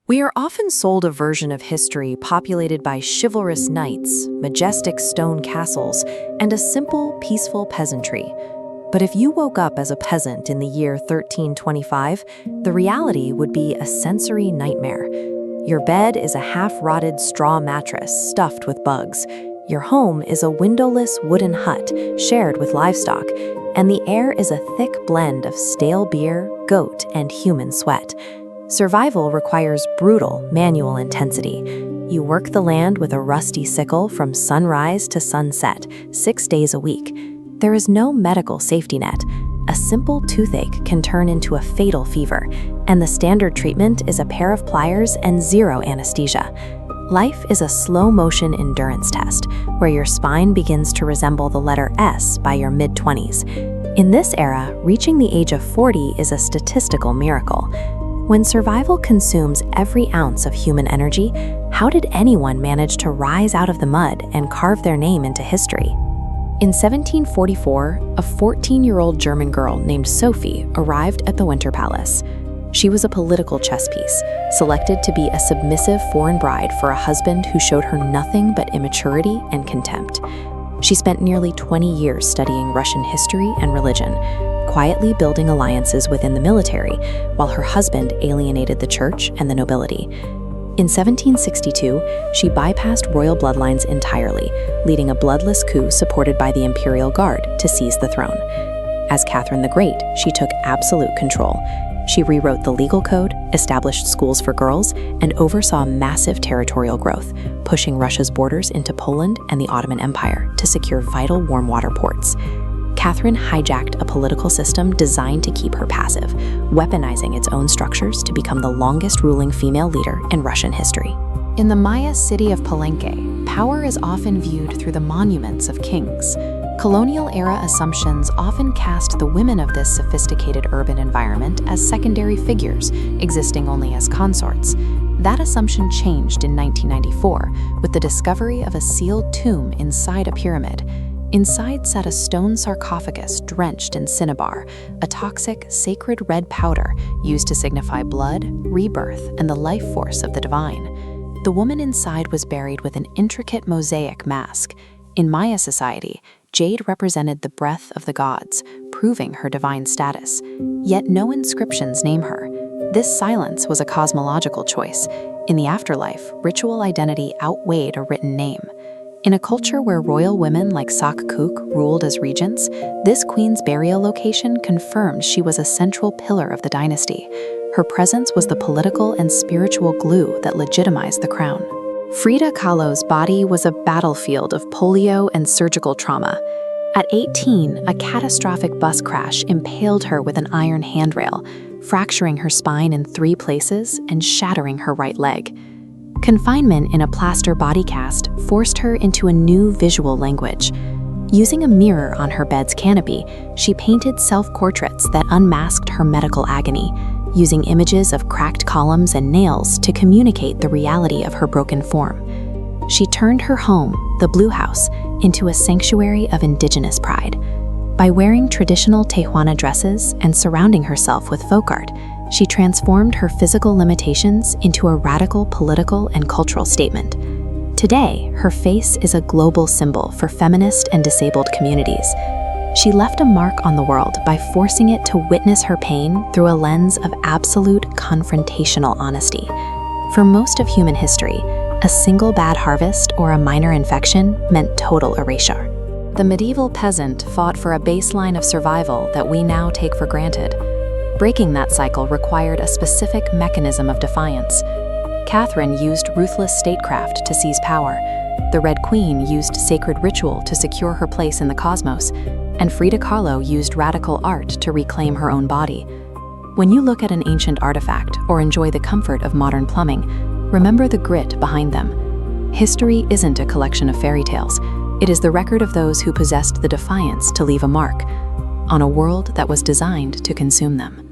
We are often sold a version of history populated by chivalrous knights, majestic stone castles, and a simple, peaceful peasantry. But if you woke up as a peasant in the year 1325, the reality would be a sensory nightmare. Your bed is a half-rotted straw mattress stuffed with bugs. Your home is a windowless wooden hut shared with livestock, and the air is a thick blend of stale beer, goat, and human sweat. Survival requires brutal manual intensity. You work the land with a rusty sickle from sunrise to sunset, 6 days a week. There is no medical safety net. A simple toothache can turn into a fatal fever, and the standard treatment is a pair of pliers and zero anesthesia. Life is a slow-motion endurance test, where your spine begins to resemble the letter S by your mid-20s. In this era, reaching the age of 40 is a statistical miracle. When survival consumes every ounce of human energy, how did anyone manage to rise out of the mud and carve their name into history? In 1744, a 14-year-old German girl named Sophie arrived at the Winter Palace. She was a political chess piece, selected to be a submissive foreign bride for a husband who showed her nothing but immaturity and contempt. She spent nearly 20 years studying Russian history and religion, quietly building alliances within the military, while her husband alienated the church and the nobility. In 1762, she bypassed royal bloodlines entirely, leading a bloodless coup supported by the Imperial Guard to seize the throne. As Catherine the Great, she took absolute control. She rewrote the legal code, established schools for girls, and oversaw massive territorial growth, pushing Russia's borders into Poland and the Ottoman Empire to secure vital warm water ports. Catherine hijacked a political system designed to keep her passive, weaponizing its own structures to become the longest ruling female leader in Russian history. In the Maya city of Palenque, power is often viewed through the monuments of kings. Colonial-era assumptions often cast the women of this sophisticated urban environment as secondary figures, existing only as consorts. That assumption changed in 1994 with the discovery of a sealed tomb inside a pyramid. Inside sat a stone sarcophagus drenched in cinnabar, a toxic, sacred red powder used to signify blood, rebirth, and the life force of the divine. The woman inside was buried with an intricate mosaic mask. In Maya society, jade represented the breath of the gods, proving her divine status. Yet no inscriptions name her. This silence was a cosmological choice. In the afterlife, ritual identity outweighed a written name. In a culture where royal women like Sakkook ruled as regents, this queen's burial location confirmed she was a central pillar of the dynasty. Her presence was the political and spiritual glue that legitimized the crown. Frida Kahlo's body was a battlefield of polio and surgical trauma. At 18, a catastrophic bus crash impaled her with an iron handrail, fracturing her spine in 3 places and shattering her right leg. Confinement in a plaster body cast forced her into a new visual language. Using a mirror on her bed's canopy, she painted self-portraits that unmasked her medical agony, using images of cracked columns and nails to communicate the reality of her broken form. She turned her home, the Blue House, into a sanctuary of indigenous pride. By wearing traditional Tehuana dresses and surrounding herself with folk art, she transformed her physical limitations into a radical political and cultural statement. Today, her face is a global symbol for feminist and disabled communities. She left a mark on the world by forcing it to witness her pain through a lens of absolute confrontational honesty. For most of human history, a single bad harvest or a minor infection meant total erasure. The medieval peasant fought for a baseline of survival that we now take for granted. Breaking that cycle required a specific mechanism of defiance. Catherine used ruthless statecraft to seize power. The Red Queen used sacred ritual to secure her place in the cosmos. And Frida Kahlo used radical art to reclaim her own body. When you look at an ancient artifact or enjoy the comfort of modern plumbing, remember the grit behind them. History isn't a collection of fairy tales. It is the record of those who possessed the defiance to leave a mark on a world that was designed to consume them.